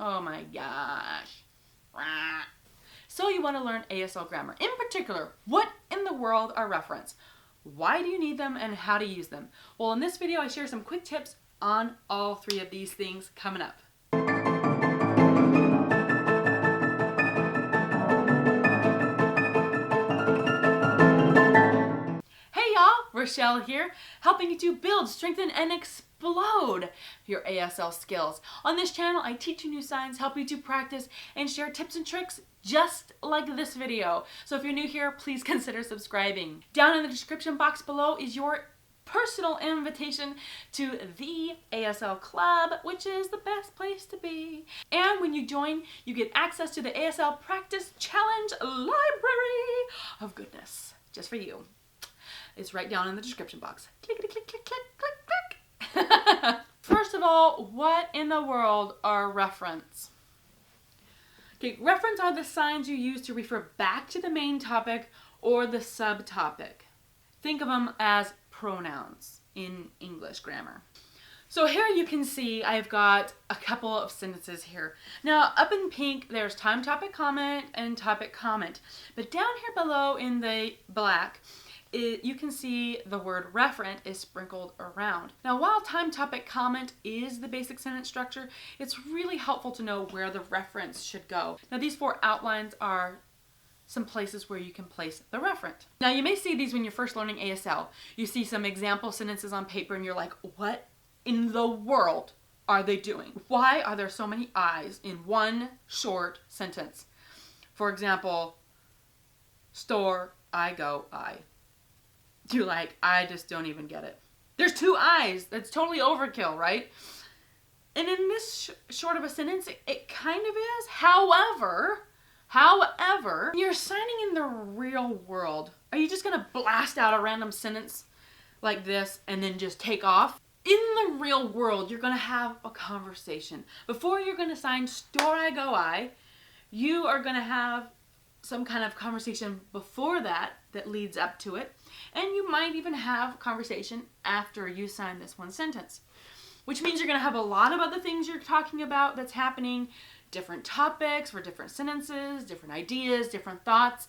Oh my gosh. So you want to learn ASL grammar. In particular, what in the world are referents? Why do you need them and how to use them? Well, in this video, I share some quick tips on all three of these things coming up. Hey y'all, Rochelle here, helping you to build, strengthen, and explode your ASL skills. On this channel, I teach you new signs, help you to practice, and share tips and tricks just like this video. So if you're new here, please consider subscribing. Down in the description box below is your personal invitation to the ASL Club, which is the best place to be. And when you join, you get access to the ASL Practice Challenge Library of goodness, just for you. It's right down in the description box. Clickety click, click, click, click, click. First of all, what in the world are referents? Okay, referents are the signs you use to refer back to the main topic or the subtopic. Think of them as pronouns in English grammar. So here you can see I've got a couple of sentences here. Now up in pink there's time, topic, comment, and topic, comment. But down here below in the black, you can see the word referent is sprinkled around. Now while time, topic, comment is the basic sentence structure, it's really helpful to know where the reference should go. Now these four outlines are some places where you can place the referent. Now you may see these when you're first learning ASL. You see some example sentences on paper and you're like, what in the world are they doing? Why are there so many I's in one short sentence? For example, store, I go, I. You're like, I just don't even get it. There's two I's. That's totally overkill, right? And in this short of a sentence, it kind of is. However, you're signing in the real world. Are you just going to blast out a random sentence like this and then just take off? In the real world, you're going to have a conversation. Before you're going to sign store, I go, I, you are going to have some kind of conversation before that leads up to it. And you might even have a conversation after you sign this one sentence. Which means you're going to have a lot of other things you're talking about that's happening. Different topics for different sentences, different ideas, different thoughts,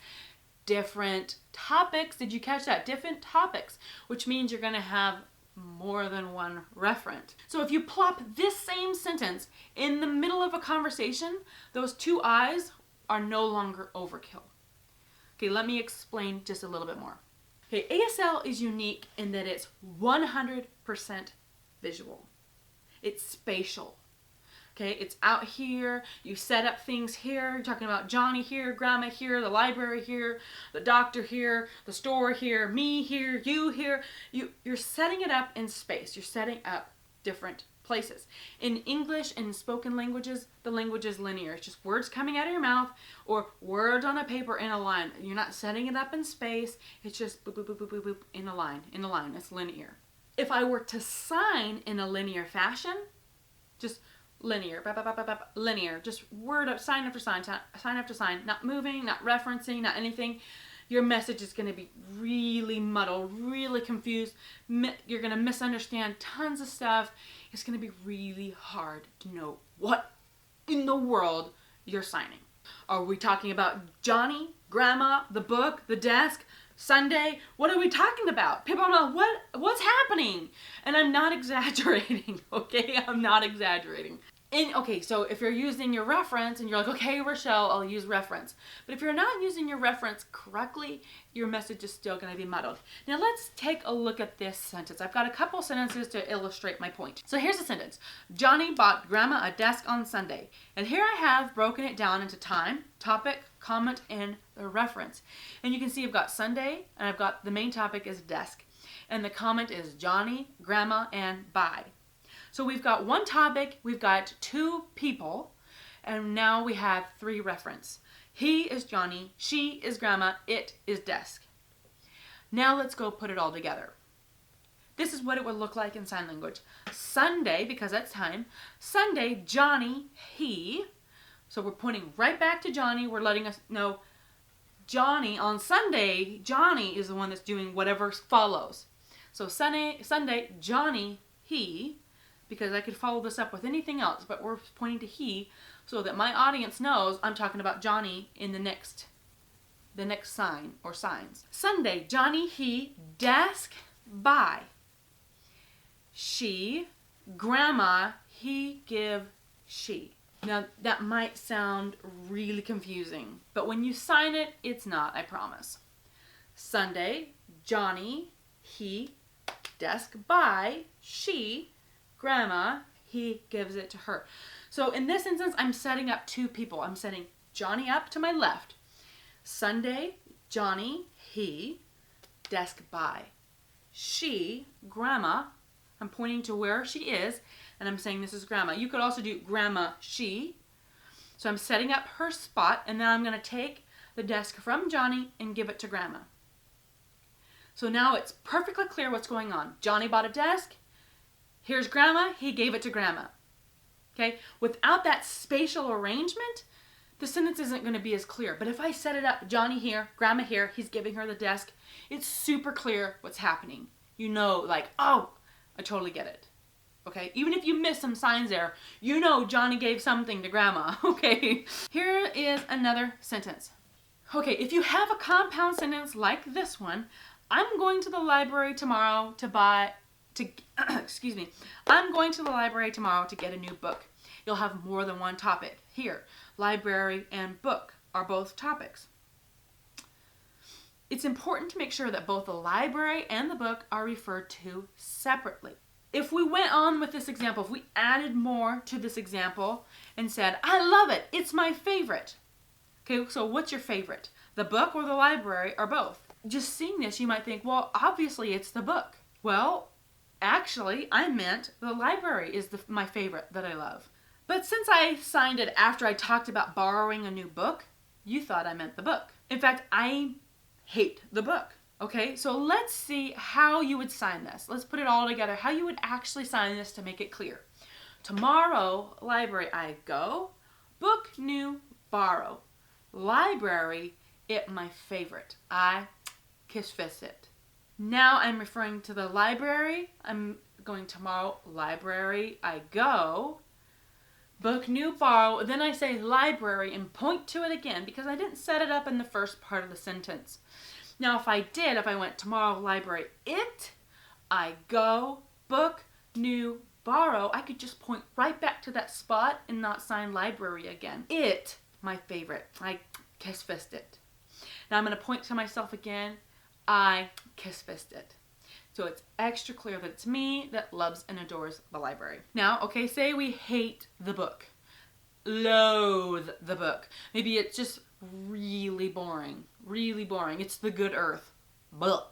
different topics. Did you catch that? Different topics. Which means you're going to have more than one referent. So if you plop this same sentence in the middle of a conversation, those two I's are no longer overkill. Okay, let me explain just a little bit more. Okay, ASL is unique in that it's 100% visual. It's spatial. Okay, it's out here, you set up things here, you're talking about Johnny here, Grandma here, the library here, the doctor here, the store here, me here, you here. You're setting it up in space. You're setting up different places. In English and spoken languages, the language is linear. It's just words coming out of your mouth or words on a paper in a line. You're not setting it up in space. It's just boop, boop, boop, boop, boop, boop, in a line. It's linear. If I were to sign in a linear fashion, just linear, linear, just word up, sign after sign, sign after sign, not moving, not referencing, not anything, your message is going to be really muddled, really confused. You're going to misunderstand tons of stuff. It's going to be really hard to know what in the world you're signing. Are we talking about Johnny, Grandma, the book, the desk, Sunday? What are we talking about? People are like, what's happening? And I'm not exaggerating, okay? I'm not exaggerating. Okay, so if you're using your reference and you're like, okay, Rochelle, I'll use reference. But if you're not using your reference correctly, your message is still going to be muddled. Now let's take a look at this sentence. I've got a couple sentences to illustrate my point. So here's a sentence. Johnny bought Grandma a desk on Sunday. And here I have broken it down into time, topic, comment, and the reference. And you can see I've got Sunday, and I've got the main topic is desk. And the comment is Johnny, Grandma, and buy. So we've got one topic, we've got two people, and now we have three reference. He is Johnny, she is Grandma, it is desk. Now let's go put it all together. This is what it would look like in sign language. Sunday, because that's time, Sunday, Johnny, he. So we're pointing right back to Johnny, we're letting us know Johnny, on Sunday, Johnny is the one that's doing whatever follows. So Sunday, Johnny, he. because I could follow this up with anything else, but we're pointing to he so that my audience knows I'm talking about Johnny in the next sign or signs. Sunday, Johnny, he, desk, buy. She, grandma, he, give, she. Now, that might sound really confusing, but when you sign it, it's not, I promise. Sunday, Johnny, he, desk, buy, she, grandma, he gives it to her. So in this instance, I'm setting up two people. I'm setting Johnny up to my left. Sunday, Johnny, he, desk, buy. She, grandma, I'm pointing to where she is, and I'm saying this is grandma. You could also do grandma, she. So I'm setting up her spot, and then I'm going to take the desk from Johnny and give it to grandma. So now it's perfectly clear what's going on. Johnny bought a desk. Here's grandma. He gave it to grandma. Okay? Without that spatial arrangement, the sentence isn't going to be as clear. But if I set it up, Johnny here, grandma here, he's giving her the desk, it's super clear what's happening. You know, like, oh, I totally get it. Okay? Even if you miss some signs there, you know Johnny gave something to grandma. Okay? Here is another sentence. Okay, if you have a compound sentence like this one, I'm going to the library tomorrow I'm going to the library tomorrow to get a new book. You'll have more than one topic. Here, library and book are both topics. It's important to make sure that both the library and the book are referred to separately. If we went on with this example, if we added more to this example and said, I love it, it's my favorite. Okay, so what's your favorite? The book or the library or both? Just seeing this, you might think, well, obviously it's the book. Well, actually, I meant the library is my favorite that I love. But since I signed it after I talked about borrowing a new book, you thought I meant the book. In fact, I hate the book. Okay, so let's see how you would sign this. Let's put it all together, how you would actually sign this to make it clear. Tomorrow, library, I go. Book, new, borrow. Library, it my favorite. I kiss fist it. Now I'm referring to the library. I'm going tomorrow, library, I go. Book, new, borrow. Then I say library and point to it again because I didn't set it up in the first part of the sentence. Now if I went tomorrow, library, it, I go, book, new, borrow, I could just point right back to that spot and not sign library again. It, my favorite. I kiss fist it. Now I'm going to point to myself again. I kiss fist it. So it's extra clear that it's me that loves and adores the library. Now, okay, say we hate the book. Loathe the book. Maybe it's just really boring. Really boring. It's The Good Earth. Blah.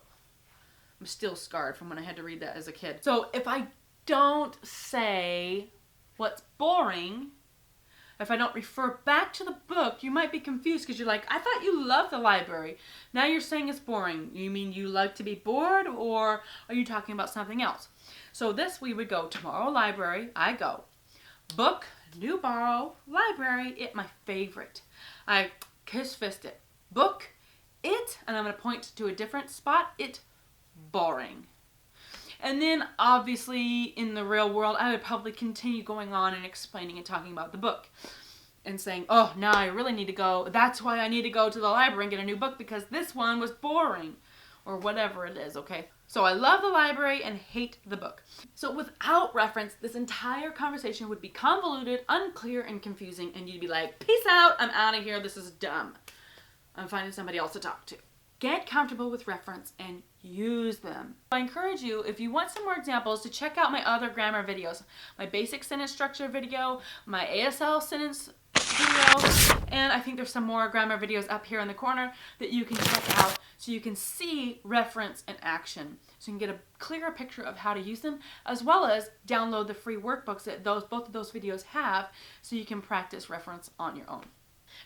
I'm still scarred from when I had to read that as a kid. So if I don't say what's boring, if I don't refer back to the book, you might be confused because you're like, I thought you loved the library. Now you're saying it's boring. You mean you like to be bored, or are you talking about something else? So this we would go tomorrow, library, I go. Book, new, borrow, library, it my favorite. I kiss fist it. Book, it, and I'm going to point to a different spot, it boring. And then obviously in the real world, I would probably continue going on and explaining and talking about the book and saying, oh, now I really need to go. That's why I need to go to the library and get a new book because this one was boring or whatever it is, okay? So I love the library and hate the book. So without reference, this entire conversation would be convoluted, unclear, and confusing, and you'd be like, peace out, I'm out of here, this is dumb. I'm finding somebody else to talk to. Get comfortable with reference and use them. I encourage you, if you want some more examples, to check out my other grammar videos. My basic sentence structure video, my ASL sentence video, and I think there's some more grammar videos up here in the corner that you can check out so you can see reference and action. So you can get a clearer picture of how to use them, as well as download the free workbooks that both of those videos have so you can practice reference on your own.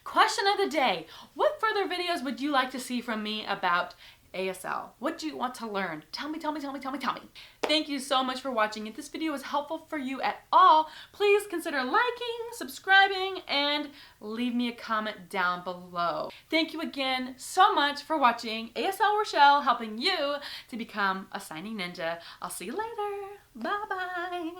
Question of the day. What further videos would you like to see from me about ASL? What do you want to learn? Tell me, tell me, tell me, tell me, tell me. Thank you so much for watching. If this video was helpful for you at all, please consider liking, subscribing, and leave me a comment down below. Thank you again so much for watching ASL Rochelle, helping you to become a signing ninja. I'll see you later. Bye-bye.